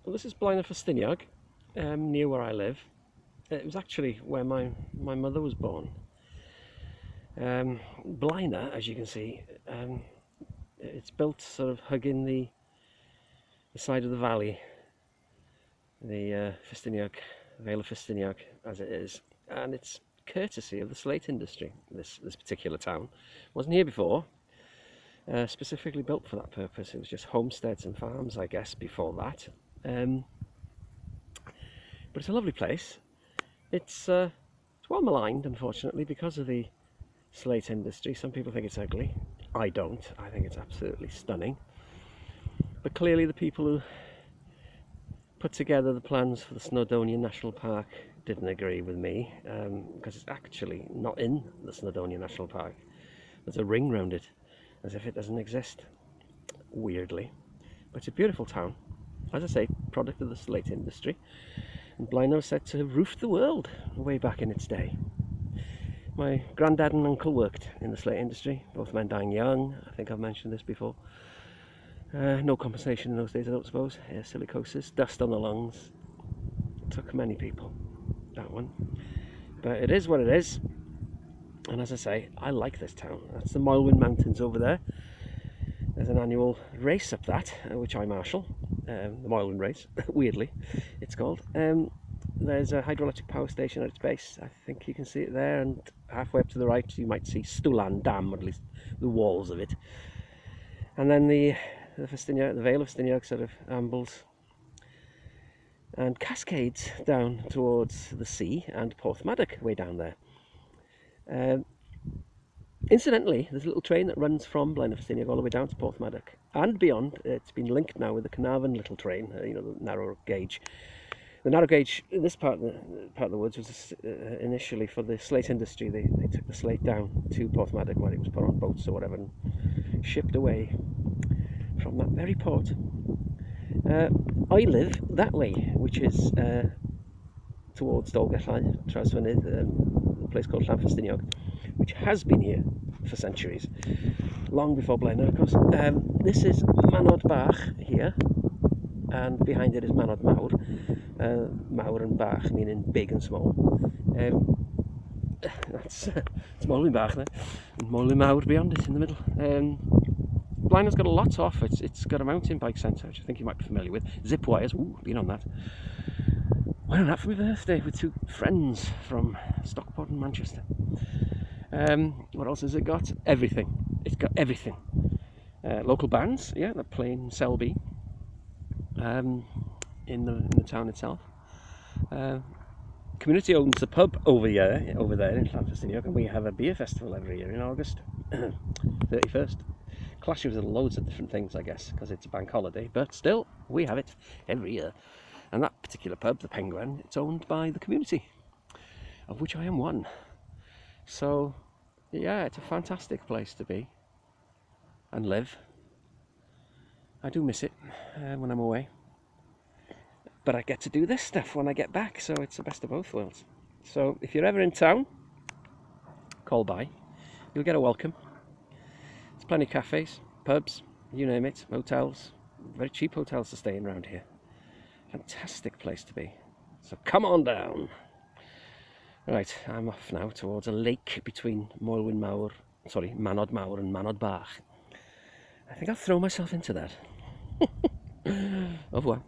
Well, this is Blaenau Ffestiniog, near where I live. It was actually where my mother was born. Blaenau, as you can see, it's built sort of hugging the side of the valley, the Ffestiniog, Vale of Ffestiniog as it is, and it's courtesy of the slate industry. This particular town wasn't here before, specifically built for that purpose. It was just homesteads and farms, I guess, before that. But it's a lovely place. It's well maligned, unfortunately, because of the slate industry. Some people think it's ugly. I don't. I think it's absolutely stunning. But clearly the people who put together the plans for the Snowdonia National Park didn't agree with me, because it's actually not in the Snowdonia National Park. There's a ring round it, as if it doesn't exist, weirdly. But it's a beautiful town. As I say, product of the slate industry. And Blaenau was said to have roofed the world way back in its day. My granddad and uncle worked in the slate industry, both men dying young. I think I've mentioned this before. No compensation in those days, I don't suppose. Silicosis, dust on the lungs. It took many people, that one. But it is what it is. And as I say, I like this town. That's the Moelwyn Mountains over there. There's an annual race up that, which I marshal. The Moelwyn Race, weirdly, it's called. There's a hydroelectric power station at its base. I think you can see it there, and halfway up to the right you might see Stwlan Dam, or at least the walls of it. And then the Vale of Ffestiniog sort of ambles and cascades down towards the sea and Porthmadog way down there. Incidentally, there's a little train that runs from Blaenau Ffestiniog all the way down to Porthmadog and beyond. It's been linked now with the Carnarvon little train, the narrow gauge. The narrow gauge in this part of the woods was initially for the slate industry. They took the slate down to Porthmadog where it was put on boats or whatever and shipped away from that very port. I live that way, which is towards Dolgellau, Trasfynydd, a place called Blaenau Ffestiniog, which has been here for centuries, long before Blaenau, of course. This is Manod Bach here, and behind it is Manod Mawr. Mawr and Bach meaning big and small. It's Moelwyn Bach there, and Moelwyn Mawr beyond it in the middle. Blaenau's got a lot to offer. It's got a mountain bike centre, which I think you might be familiar with. Zip wires, ooh, been on that. Went on that for my birthday with two friends from Stockport and Manchester. What else has it got? Everything. It's got everything. Local bands, yeah, they're playing Selby in the town itself. Community owns the pub over there in Blaenau Ffestiniog, and we have a beer festival every year in August, 31st. Clashes with loads of different things, I guess, because it's a bank holiday, but still, we have it every year. And that particular pub, the Penguin, it's owned by the community, of which I am one. So, yeah, it's a fantastic place to be and live. I do miss it when I'm away. But I get to do this stuff when I get back, so it's the best of both worlds. So, if you're ever in town, call by. You'll get a welcome. There's plenty of cafes, pubs, you name it, hotels. Very cheap hotels to stay in around here. Fantastic place to be. So come on down. Right, I'm off now towards a lake between Manod Mawr and Manod Bach. I think I'll throw myself into that. Au revoir.